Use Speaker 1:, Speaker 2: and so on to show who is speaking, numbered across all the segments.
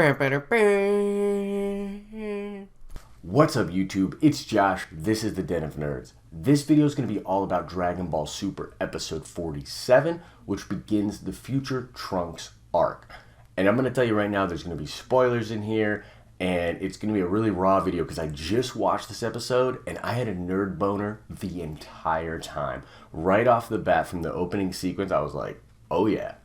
Speaker 1: What's up YouTube? It's Josh. This is the Den of Nerds. This video is going to be all about Dragon Ball Super episode 47, which begins the Future Trunks arc. And I'm going to tell you right now, there's going to be spoilers in here, and it's going to be a really raw video because I just watched this episode and I had a nerd boner the entire time. Right off the bat from the opening sequence, I was like, oh yeah,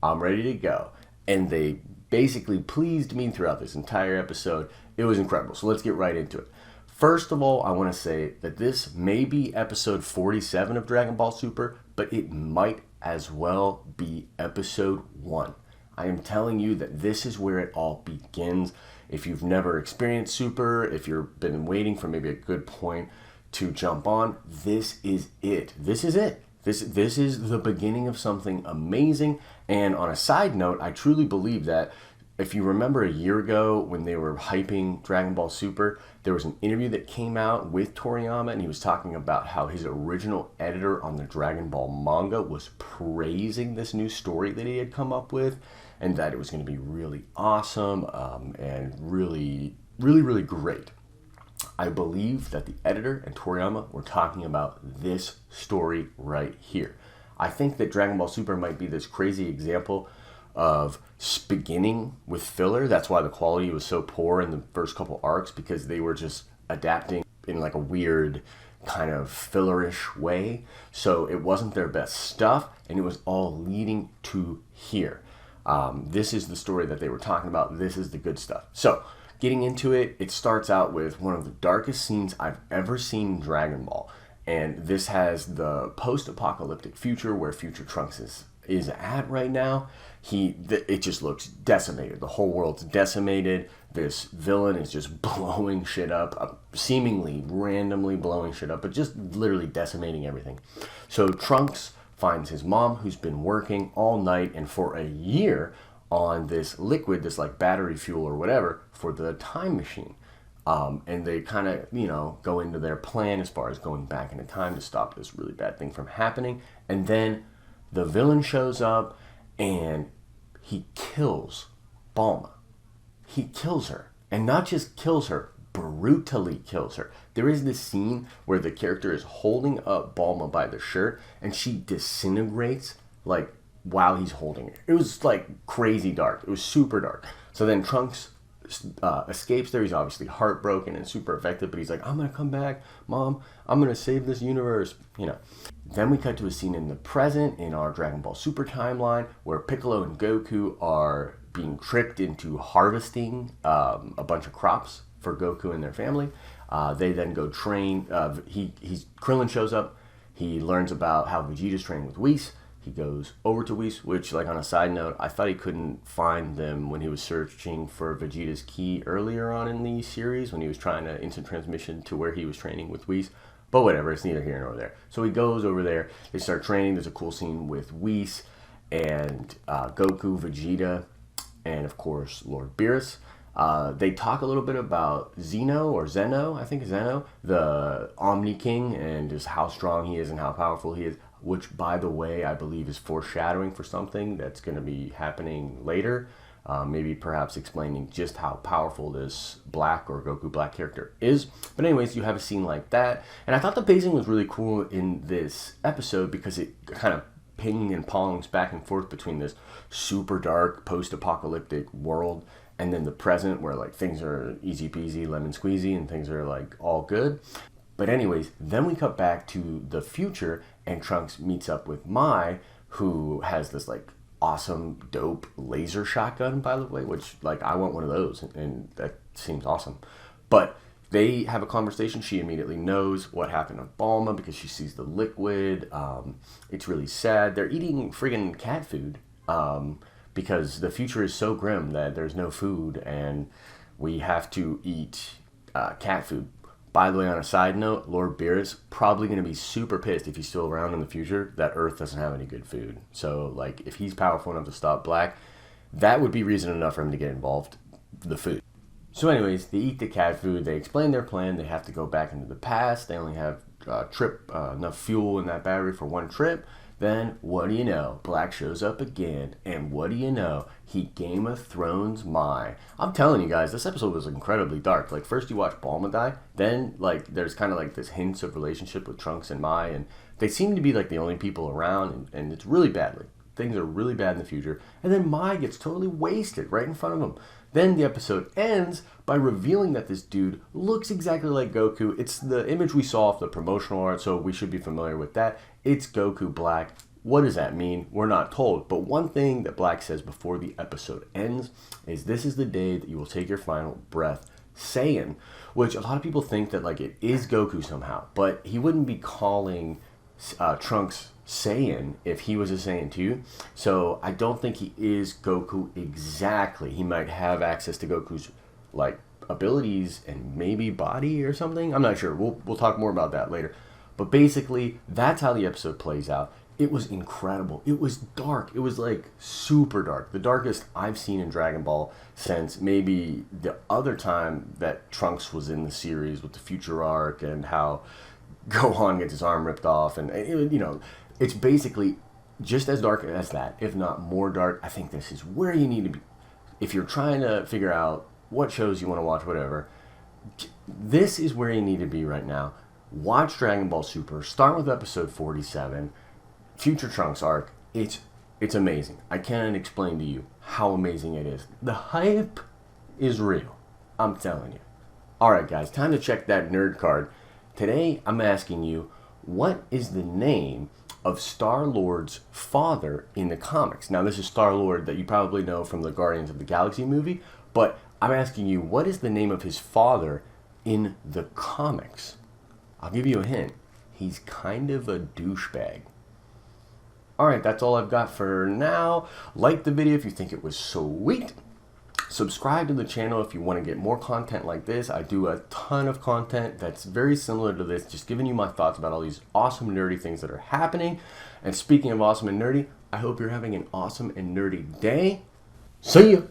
Speaker 1: I'm ready to go. And they basically pleased me throughout this entire episode. It was incredible. So let's get right into it. First of all, I want to say that this may be episode 47 of Dragon Ball Super, but it might as well be episode 1. I am telling you that this is where it all begins. If you've never experienced Super, if you've been waiting for maybe a good point to jump on, this is it. This is it. This is the beginning of something amazing. And on a side note, I truly believe that if you remember a year ago when they were hyping Dragon Ball Super, there was an interview that came out with Toriyama and he was talking about how his original editor on the Dragon Ball manga was praising this new story that he had come up with and that it was going to be really awesome and really great. I believe that the editor and Toriyama were talking about this story right here. I think that Dragon Ball Super might be this crazy example of beginning with filler. That's why the quality was so poor in the first couple arcs, because they were just adapting in like a weird kind of fillerish way. So it wasn't their best stuff, and it was all leading to here. This is the story that they were talking about. This is the good stuff. So getting into it, it starts out with one of the darkest scenes I've ever seen in Dragon Ball. And this has the post-apocalyptic future where Future Trunks is at right now. It just looks decimated. The whole world's decimated. This villain is just blowing shit up, seemingly randomly blowing shit up, but just literally decimating everything. So Trunks finds his mom, who's been working all night and for a year on this liquid, this like battery fuel or whatever, for the time machine. And they kind of, go into their plan as far as going back into time to stop this really bad thing from happening. And then the villain shows up and he kills Bulma. He kills her. And not just kills her, brutally kills her. There is this scene where the character is holding up Bulma by the shirt and she disintegrates like while he's holding it. It was like crazy dark. It was super dark. So then Trunks escapes there. He's obviously heartbroken and super affected, but he's like, I'm gonna come back, Mom, I'm gonna save this universe, Then we cut to a scene in the present in our Dragon Ball Super timeline where Piccolo and Goku are being tricked into harvesting a bunch of crops for Goku and their family. They then go train. Krillin shows up. He learns about how Vegeta's training with Whis. He goes over to Whis, which, like, on a side note, I thought he couldn't find them when he was searching for Vegeta's key earlier on in the series when he was trying to instant transmission to where he was training with Whis. But whatever, it's neither here nor there. So he goes over there. They start training. There's a cool scene with Whis and Goku, Vegeta, and, of course, Lord Beerus. They talk a little bit about Zeno, the Omni King, and just how strong he is and how powerful he is, which, by the way, I believe is foreshadowing for something that's going to be happening later. Maybe perhaps explaining just how powerful this Black or Goku Black character is. But anyways, you have a scene like that. And I thought the pacing was really cool in this episode because it kind of ping and pongs back and forth between this super dark post-apocalyptic world and then the present where like things are easy peasy, lemon squeezy, and things are like all good. But anyways, then we cut back to the future and Trunks meets up with Mai, who has this like awesome, dope laser shotgun, by the way, which like I want one of those and that seems awesome. But they have a conversation. She immediately knows what happened to Bulma because she sees the liquid. It's really sad. They're eating friggin' cat food because the future is so grim that there's no food and we have to eat cat food. By the way, on a side note, Lord Beerus probably going to be super pissed if he's still around in the future that Earth doesn't have any good food. So, like, if he's powerful enough to stop Black, that would be reason enough for him to get involved, the food. So anyways, they eat the cat food. They explain their plan. They have to go back into the past. They only have enough fuel in that battery for one trip. Then, what do you know? Black shows up again, and what do you know? He Game of Thrones my. I'm telling you guys, this episode was incredibly dark. Like, first you watch Bulma die, then, like, there's kind of like this hints of relationship with Trunks and Mai, and they seem to be, like, the only people around, and it's really bad. Like, things are really bad in the future. And then Mai gets totally wasted right in front of him. Then the episode ends by revealing that this dude looks exactly like Goku. It's the image we saw off the promotional art, so we should be familiar with that. It's Goku Black. What does that mean? We're not told. But one thing that Black says before the episode ends is, "This is the day that you will take your final breath." Saiyan, which a lot of people think that like it is Goku somehow, but he wouldn't be calling Trunks Saiyan if he was a Saiyan too. So I don't think he is Goku exactly. He might have access to Goku's like abilities and maybe body or something. I'm not sure. We'll talk more about that later. But basically, that's how the episode plays out. It was incredible. It was dark. It was like super dark. The darkest I've seen in Dragon Ball since maybe the other time that Trunks was in the series with the Future Arc and how Gohan gets his arm ripped off. And, you know, it's basically just as dark as that, if not more dark. I think this is where you need to be. If you're trying to figure out what shows you want to watch, whatever, this is where you need to be right now. Watch Dragon Ball Super. Start with episode 47. Future Trunks arc. It's amazing. I can't explain to you how amazing it is. The hype is real. I'm telling you. Alright guys, time to check that nerd card. Today I'm asking you, what is the name of Star-Lord's father in the comics? Now this is Star-Lord that you probably know from the Guardians of the Galaxy movie, but I'm asking you, what is the name of his father in the comics? I'll give you a hint. He's kind of a douchebag. Alright, that's all I've got for now. Like the video if you think it was sweet. Subscribe to the channel if you want to get more content like this. I do a ton of content that's very similar to this, just giving you my thoughts about all these awesome nerdy things that are happening. And speaking of awesome and nerdy, I hope you're having an awesome and nerdy day. See ya!